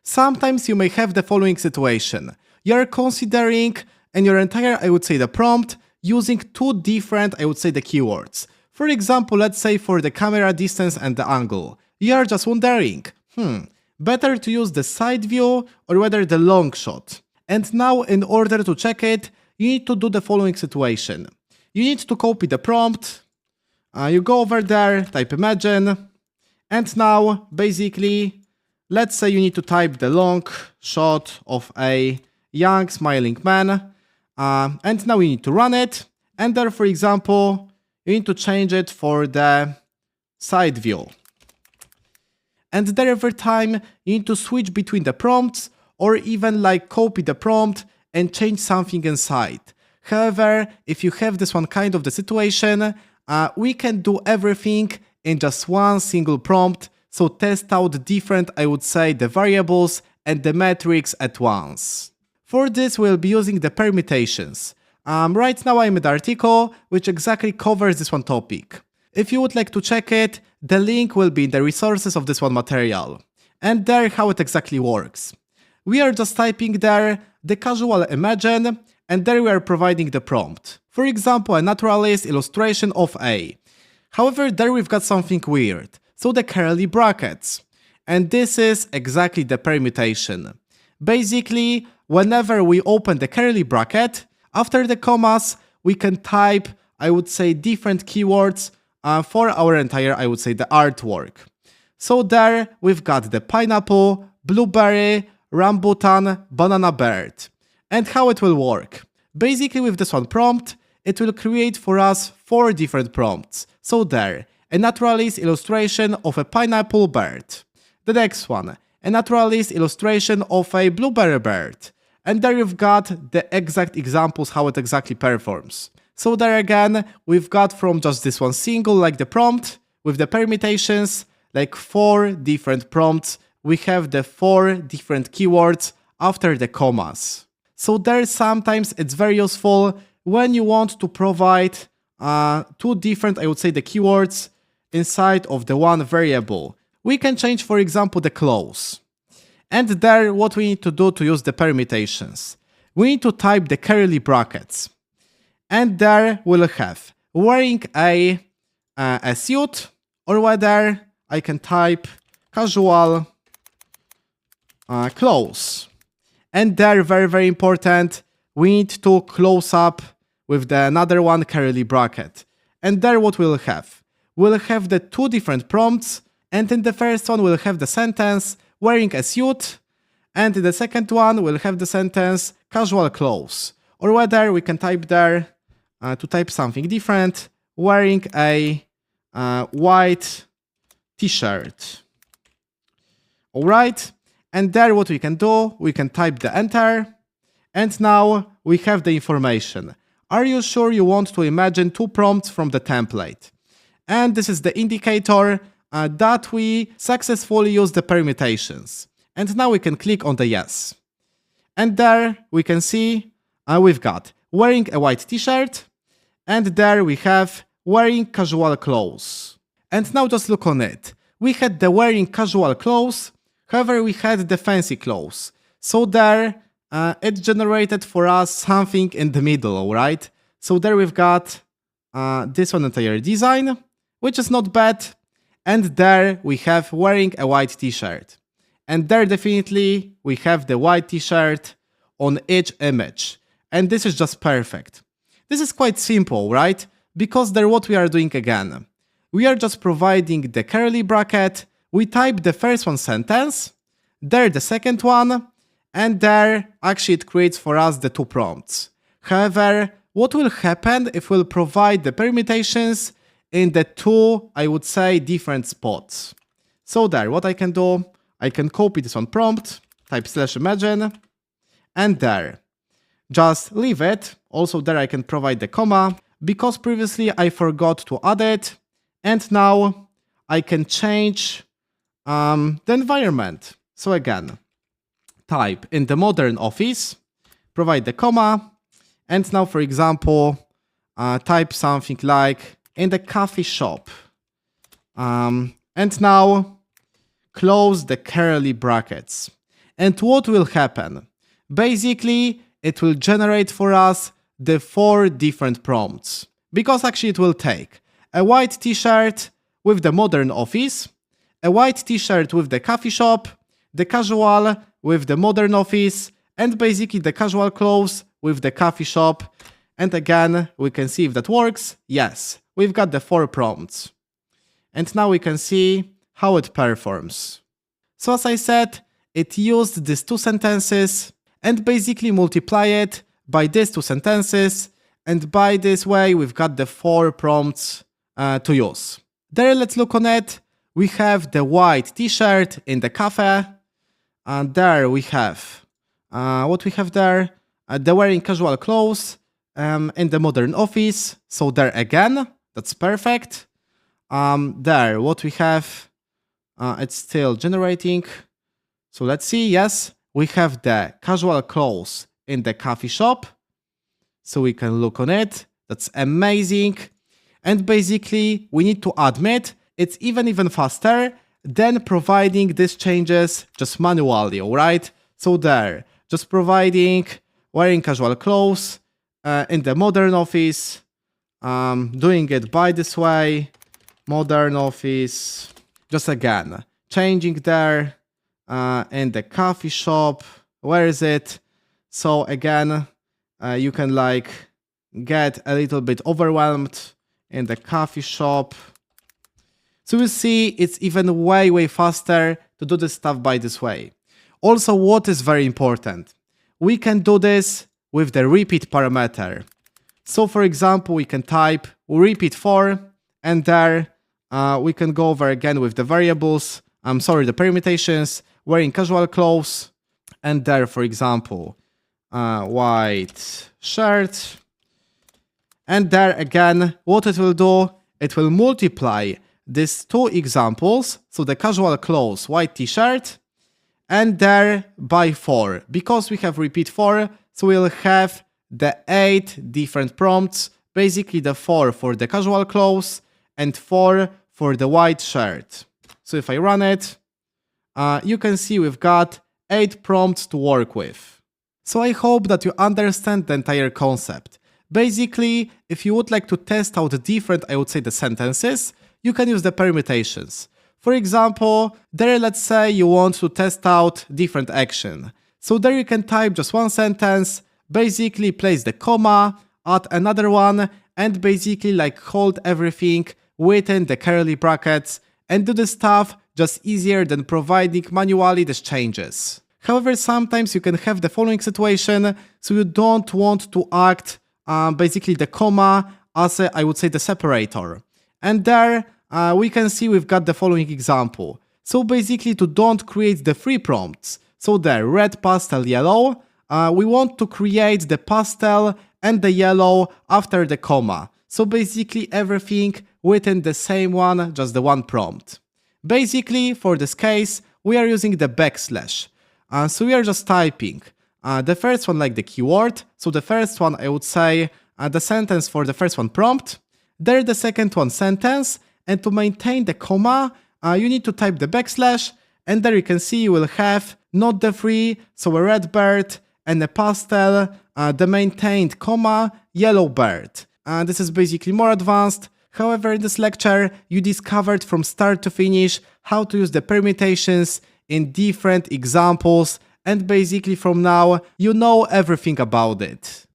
Sometimes you may have the following situation. You're considering in your entire, I would say, the prompt using two different, I would say, the keywords. For example, let's say for the camera distance and the angle. You're just wondering, better to use the side view or whether the long shot. And now in order to check it, you need to do the following situation. You need to copy the prompt. You go over there, type imagine. And now basically, let's say you need to type the long shot of a young smiling man. And now you need to run it. And there, for example, you need to change it for the side view. And there every time you need to switch between the prompts or even like copy the prompt and change something inside. However, if you have this one kind of the situation, we can do everything in just one single prompt. So test out different, I would say, the variables and the metrics at once. For this, we'll be using the permutations. Right now I'm at the article, which exactly covers this one topic. If you would like to check it, the link will be in the resources of this one material. And there how it exactly works. We are just typing there the casual imagine, and there we are providing the prompt. For example, a naturalist illustration of A. However, there we've got something weird. So the curly brackets. And this is exactly the permutation. Basically, whenever we open the curly bracket, after the commas, we can type, I would say, different keywords for our entire, I would say, the artwork. So there we've got the pineapple, blueberry, rambutan, banana bird. And how it will work. Basically with this one prompt, it will create for us 4 different prompts. So there, a naturalist illustration of a pineapple bird. The next one, a naturalist illustration of a blueberry bird. And there you've got the exact examples how it exactly performs. So there again, we've got from just this one single like the prompt, with the permutations, like 4 different prompts, we have the 4 different keywords after the commas. So there sometimes it's very useful when you want to provide 2 different, I would say, the keywords inside of the one variable. We can change, for example, the close. And there what we need to do to use the permutations. We need to type the curly brackets. And there we'll have wearing a suit, or whether I can type casual clothes. And there, very, very important, we need to close up with the another one curly bracket. And there what we'll have? We'll have the 2 different prompts, and in the first one we'll have the sentence wearing a suit, and in the second one we'll have the sentence casual clothes. Or whether we can type there, to type something different, wearing a white t-shirt. Alright, and there what we can do, we can type the enter, and now we have the information. Are you sure you want to imagine 2 prompts from the template? And this is the indicator that we successfully use the permutations. And now we can click on the yes. And there we can see we've got wearing a white t-shirt, and there we have wearing casual clothes. And now just look on it. We had the wearing casual clothes, however we had the fancy clothes. So there it generated for us something in the middle, alright? So there we've got this one entire design, which is not bad. And there we have wearing a white t-shirt. And there definitely we have the white t-shirt on each image. And this is just perfect. This is quite simple, right? Because there what we are doing again. We are just providing the curly bracket, we type the first one sentence, there the second one, and there actually it creates for us the 2 prompts. However, what will happen if we'll provide the permutations in the 2, I would say, different spots? So there, what I can do, I can copy this one prompt, type /imagine, and there. Just leave it. Also there I can provide the comma, because previously I forgot to add it. And now I can change the environment. So again, type in the modern office, provide the comma, and now for example, type something like in the coffee shop. And now close the curly brackets. And what will happen? Basically, it will generate for us the 4 different prompts. Because actually it will take a white t-shirt with the modern office, a white t-shirt with the coffee shop, the casual with the modern office, and basically the casual clothes with the coffee shop. And again, we can see if that works. Yes, we've got the 4 prompts. And now we can see how it performs. So as I said, it used these 2 sentences and basically multiply it by these 2 sentences. And by this way, we've got the 4 prompts to use. There, let's look on it. We have the white t-shirt in the cafe. And there we have, what we have there? The wearing casual clothes in the modern office. So there again, that's perfect. There, what we have, it's still generating. So let's see, yes, we have the casual clothes in the coffee shop. So we can look on it. That's amazing. And basically, we need to admit it's even faster than providing these changes just manually, alright? So there, just providing wearing casual clothes in the modern office, doing it by this way, modern office, just again, changing there in the coffee shop, where is it? So again, you can like get a little bit overwhelmed in the coffee shop. So you see, it's even way faster to do this stuff by this way. Also, what is very important, we can do this with the repeat parameter. So for example, we can type repeat 4, and there we can go over again with the variables, the permutations, wearing casual clothes, and there, for example, white shirt. And there again, what it will do, it will multiply these 2 examples, so the casual clothes, white t-shirt, and there by 4. Because we have repeat 4, so we'll have the 8 different prompts, basically the 4 for the casual clothes and 4 for the white shirt. So if I run it, you can see we've got 8 prompts to work with. So I hope that you understand the entire concept. Basically, if you would like to test out different, I would say, the sentences, you can use the permutations. For example, there, let's say you want to test out different action. So there you can type just 1 sentence, basically place the comma, add another one, and basically like hold everything within the curly brackets and do the stuff just easier than providing manually these changes. However, sometimes you can have the following situation, so you don't want to act basically the comma as I would say the separator. And there we can see we've got the following example. So basically to don't create the 3 prompts, so there, red, pastel, yellow, we want to create the pastel and the yellow after the comma. So basically everything within the same one, just the 1 prompt. Basically for this case, we are using the backslash. So we are just typing the first one like the keyword. So the first one, I would say the sentence for the first one prompt. There the second one sentence. And to maintain the comma, you need to type the backslash. And there you can see you will have not the 3, so a red bird, and a pastel, the maintained comma, yellow bird. This is basically more advanced. However, in this lecture, you discovered from start to finish how to use the permutations in different examples, and basically from now, you know everything about it.